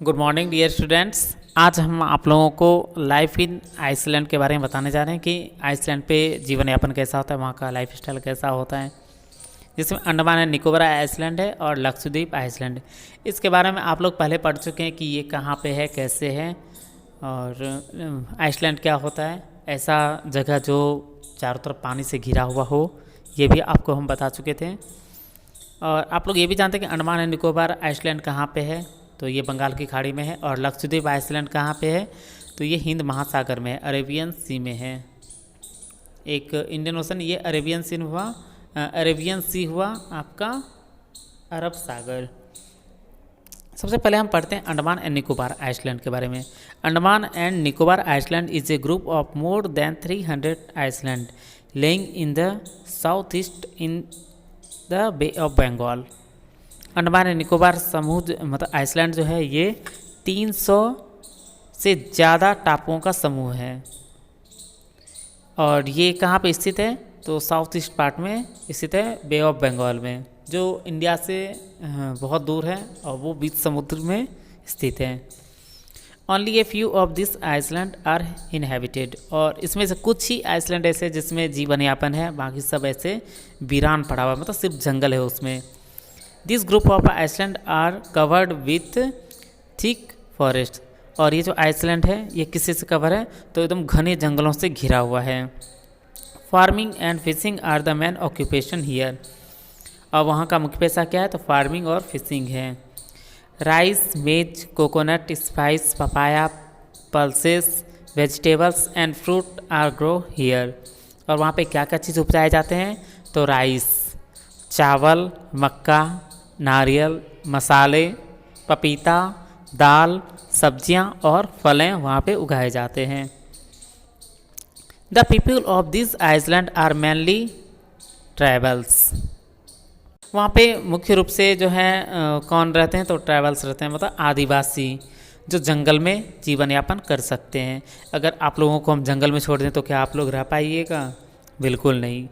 Good morning dear students. आज हम आप लोगों को लाइफ इन आइसलैंड के बारे में बताने जा रहे हैं कि आइसलैंड पे जीवन यापन कैसा होता है, वहाँ का लाइफ स्टाइल कैसा होता है, जिसमें अंडमान एंड निकोबार आइसलैंड है और लक्षद्वीप आइसलैंड। इसके बारे में आप लोग पहले पढ़ चुके हैं कि ये कहाँ पे है, कैसे है और आइसलैंड क्या होता है। ऐसा जगह जो चारों तरफ पानी से घिरा हुआ हो, ये भी आपको हम बता चुके थे। और आप लोग ये भी जानते हैं कि अंडमान एंड निकोबार आइसलैंड कहाँ पे है, तो ये बंगाल की खाड़ी में है। और लक्षद्वीप आइसलैंड कहाँ पे है, तो ये हिंद महासागर में है, अरेबियन सी में है। एक इंडियन ओशन, ये अरेबियन सी हुआ आपका अरब सागर। सबसे पहले हम पढ़ते हैं अंडमान एंड निकोबार आइसलैंड के बारे में। Andaman and Nicobar island is a group of more than 300 island lying in the south east in the bay of Bengal. Andaman and Nicobar समूह मतलब आइसलैंड जो है, ये 300 से ज़्यादा टापुओं का समूह है। और ये कहाँ पे स्थित है, तो साउथ ईस्ट पार्ट में स्थित है, बे ऑफ बंगाल में, जो इंडिया से बहुत दूर है और वो बीच समुद्र में स्थित है। Only a few of this island are inhabited, और इसमें से कुछ ही आइसलैंड ऐसे जिसमें जीवन यापन है, बाकी सब ऐसे वीरान पड़ा हुआ, मतलब सिर्फ जंगल है उसमें। This group of island are covered with thick forest, और ये जो आइसलैंड है ये किसी से कवर है, तो एकदम घने जंगलों से घिरा हुआ है। Farming and fishing are the main occupation here, और वहाँ का मुख्य पेशा क्या है, तो फार्मिंग और फिशिंग है। Rice, maize, coconut, spice, papaya, pulses, vegetables and fruit are grow here, और वहाँ पे क्या क्या चीज़ उपजाए जाते हैं, तो राइस, चावल, मक्का, नारियल, मसाले, पपीता, दाल, सब्जियां और फलें वहाँ पे उगाए जाते हैं। The people of this island are mainly tribals, वहाँ पे मुख्य रूप से जो है कौन रहते हैं, तो ट्राइबल्स रहते हैं, मतलब आदिवासी जो जंगल में जीवन यापन कर सकते हैं। अगर आप लोगों को हम जंगल में छोड़ दें तो क्या आप लोग रह पाइएगा, बिल्कुल नहीं।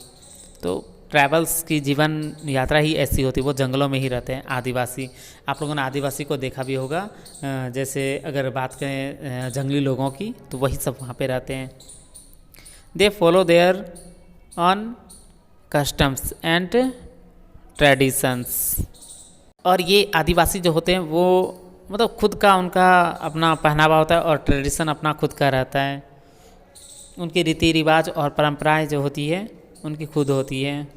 तो ट्रैवल्स की जीवन यात्रा ही ऐसी होती है, वो जंगलों में ही रहते हैं आदिवासी। आप लोगों ने आदिवासी को देखा भी होगा, जैसे अगर बात करें जंगली लोगों की, तो वही सब वहाँ पे रहते हैं। They follow their own customs and traditions, और ये आदिवासी जो होते हैं वो मतलब खुद का उनका अपना पहनावा होता है और ट्रेडिशन अपना खुद का रहता है। उनकी रीति रिवाज और परंपराएं जो होती है उनकी खुद होती है।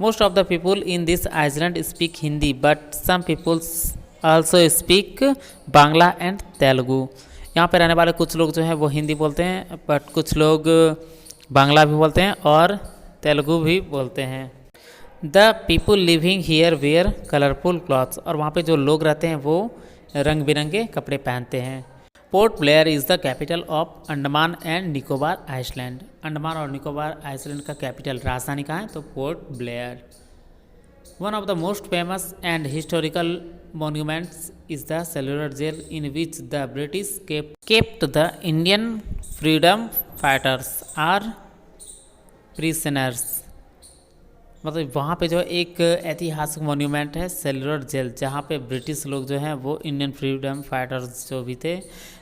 Most of the people in this island speak Hindi, but some peoples also speak Bangla and Telugu. यहाँ पे रहने वाले कुछ लोग जो हैं वो हिंदी बोलते हैं, बट कुछ लोग बांग्ला भी बोलते हैं और तेलुगु भी बोलते हैं। The people living here wear colourful clothes, और वहाँ पे जो लोग रहते हैं वो रंग बिरंगे कपड़े पहनते हैं। Port Blair is the capital of Andaman and Nicobar island, Andaman और निकोबार आइसलैंड का कैपिटल राजधानी कहाँ है, तो Port Blair. One of the most famous and historical monuments is the cellular jail in which the British kept the Indian freedom fighters are prisoners, मतलब वहाँ पे जो एक ऐतिहासिक मॉन्यूमेंट है सेलुलर जेल, जहाँ पे ब्रिटिश लोग जो हैं वो इंडियन फ्रीडम फाइटर्स जो भी थे,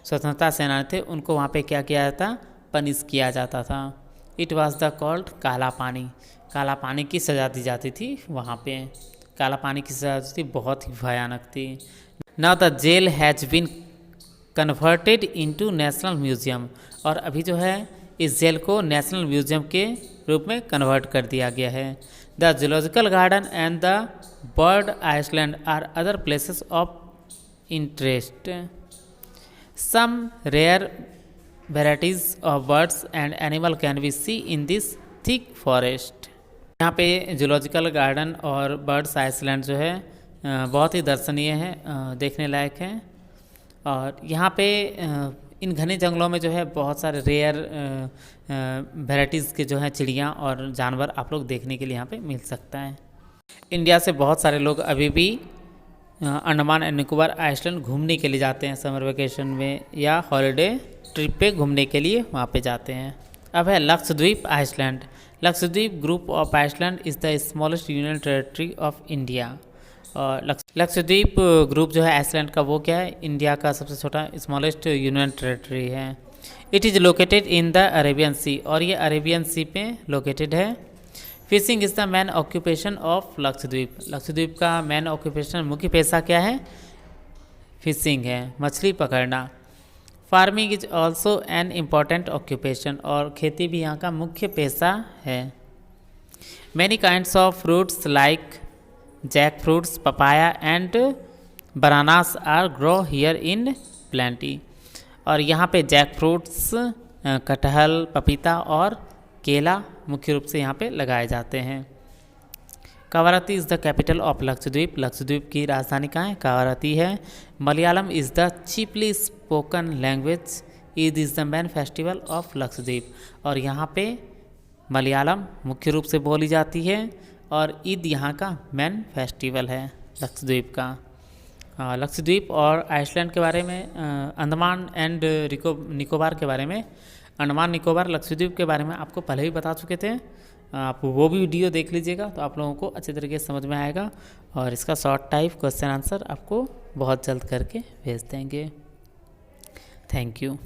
स्वतंत्रता सेनानी थे, उनको वहाँ पे क्या किया जाता, पनिश किया जाता था। इट वाज द कॉल्ड काला पानी, काला पानी की सज़ा दी जाती थी वहाँ पे, काला पानी की सज़ा थी, बहुत ही भयानक थी। Now the jail has been converted into national museum, और अभी जो है इस जेल को नेशनल म्यूजियम के रूप में कन्वर्ट कर दिया गया है। The zoological garden and the bird island are other places of interest. Some rare varieties of birds and animal can be see in this thick forest. यहाँ पे जूलॉजिकल गार्डन और बर्ड्स आइसलैंड जो है बहुत ही दर्शनीय है, देखने लायक है। और यहाँ पे इन घने जंगलों में जो है बहुत सारे रेयर वेराइटीज़ के जो हैं चिड़ियाँ और जानवर आप लोग देखने के लिए यहाँ पे मिल सकता है। इंडिया से बहुत सारे लोग अभी भी अंडमान एंड निकोबार आइसलैंड घूमने के लिए जाते हैं, समर वेकेशन में या हॉलीडे ट्रिप पे घूमने के लिए वहाँ पे जाते हैं। अब है Lakshadweep island. Lakshadweep group of island is the smallest union territory of India, और लक्षद्वीप ग्रुप जो है आइसलैंड का, वो क्या है, इंडिया का सबसे छोटा स्मॉलेस्ट यूनियन टेरेटरी है। It is located in the Arabian Sea, और ये अरेबियन सी पे लोकेटेड है। Fishing is the main occupation of Lakshadweep. Lakshadweep का मैन ऑक्यूपेशन, मुख्य पेशा क्या है, फिशिंग है, मछली पकड़ना। Farming is also an important occupation, और खेती भी यहाँ का मुख्य पेशा है। Many kinds of fruits like jack fruits, papaya and bananas are grow here in plenty, और यहाँ पे जैक फ्रूट्स, कटहल, पपीता और केला मुख्य रूप से यहाँ पे लगाए जाते हैं। Kavaratti is the capital of Lakshadweep. Lakshadweep की राजधानी कहाँ है, कावारती है। Malayalam is the chiefly spoken language. Eid is the main festival of Lakshadweep, और यहाँ पे मलयालम मुख्य रूप से बोली जाती है, और ईद यहाँ का मेन फेस्टिवल है लक्षद्वीप का। लक्षद्वीप और आइसलैंड के बारे में, अंडमान एंड निकोबार के बारे में, अंडमान निकोबार लक्षद्वीप के बारे में आपको पहले ही बता चुके थे। आप वो भी वीडियो देख लीजिएगा तो आप लोगों को अच्छे तरीके से समझ में आएगा, और इसका शॉर्ट टाइप क्वेश्चन आंसर आपको बहुत जल्द करके भेज देंगे। Thank you.